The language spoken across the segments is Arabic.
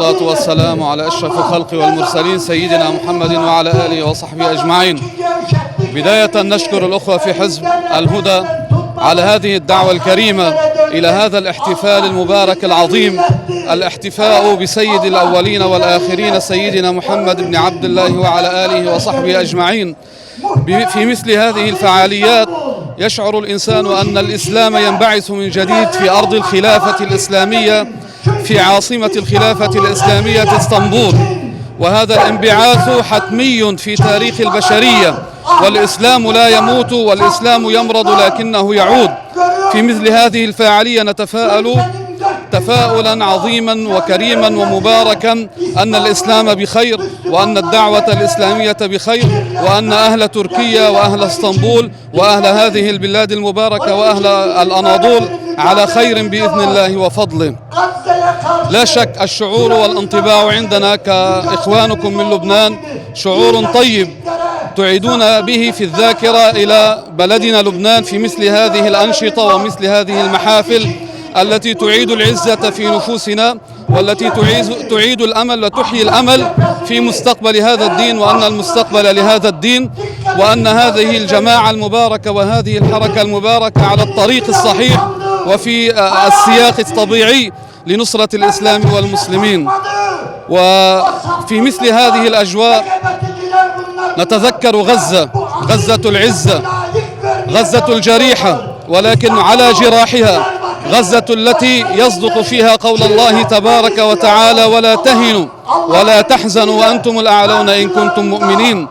والصلاة والسلام على أشرف الخلق والمرسلين سيدنا محمد وعلى آله وصحبه أجمعين. بداية نشكر الأخوة في حزب الهدى على هذه الدعوة الكريمة إلى هذا الاحتفال المبارك العظيم، الاحتفاء بسيد الأولين والآخرين سيدنا محمد بن عبد الله وعلى آله وصحبه أجمعين. في مثل هذه الفعاليات يشعر الإنسان أن الإسلام ينبعث من جديد في أرض الخلافة الإسلامية، في عاصمة الخلافة الإسلامية اسطنبول، وهذا الانبعاث حتمي في تاريخ البشرية، والإسلام لا يموت والإسلام يمرض لكنه يعود. في مثل هذه الفعالية نتفاءل تفاؤلا عظيما وكريما ومباركا أن الإسلام بخير، وأن الدعوة الإسلامية بخير، وأن أهل تركيا وأهل اسطنبول وأهل هذه البلاد المباركة وأهل الأناضول على خير بإذن الله وفضله. لا شك الشعور والانطباع عندنا كإخوانكم من لبنان شعور طيب تعيدون به في الذاكرة إلى بلدنا لبنان في مثل هذه الأنشطة ومثل هذه المحافل التي تعيد العزة في نفوسنا، والتي تعيد الأمل وتحيي الأمل في مستقبل هذا الدين، وأن المستقبل لهذا الدين، وأن هذه الجماعة المباركة وهذه الحركة المباركة على الطريق الصحيح وفي السياق الطبيعي لنصرة الإسلام والمسلمين. وفي مثل هذه الأجواء نتذكر غزة العزة، غزة الجريحة ولكن على جراحها، غزة التي يصدق فيها قول الله تبارك وتعالى: ولا تهنوا ولا تحزنوا وأنتم الأعلون إن كنتم مؤمنين.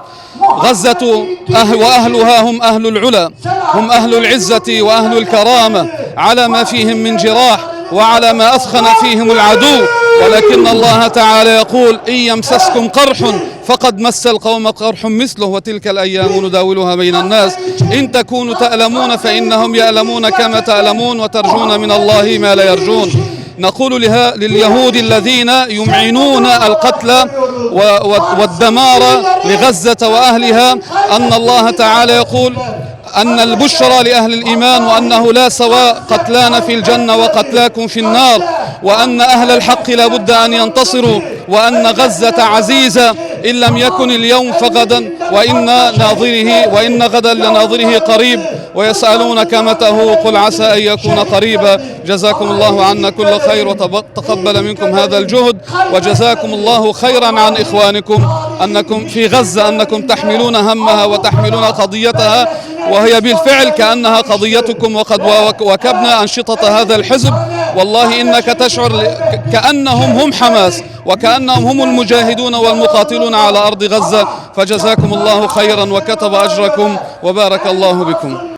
غزة وأهلها هم أهل العلا، هم أهل العزة وأهل الكرامة، على ما فيهم من جراح وعلى ما أثخن فيهم العدو، ولكن الله تعالى يقول: إن يمسسكم قرح فقد مس القوم قرح مثله وتلك الأيام نداولها بين الناس، إن تكونوا تألمون فإنهم يألمون كما تألمون وترجون من الله ما لا يرجون. نقول لليهود الذين يمعنون القتل والدمار لغزة وأهلها أن الله تعالى يقول أن البشرى لأهل الإيمان، وأنه لا سواء قتلانا في الجنة وقتلاكم في النار، وأن أهل الحق لا بد أن ينتصروا، وأن غزة عزيزة إن لم يكن اليوم فغدا، وإن غدا لناظره قريب، ويسألونك متى هو قل عسى أن يكون قريبا. جزاكم الله عنا كل خير وتقبل منكم هذا الجهد، وجزاكم الله خيرا عن إخوانكم أنكم في غزة أنكم تحملون همها وتحملون قضيتها، وهي بالفعل كأنها قضيتكم، وقد وكبنا أنشطة هذا الحزب. والله إنك تشعر كأنهم هم حماس وكأنهم هم المجاهدون والمقاتلون على أرض غزة. فجزاكم الله خيرا وكتب أجركم وبارك الله بكم.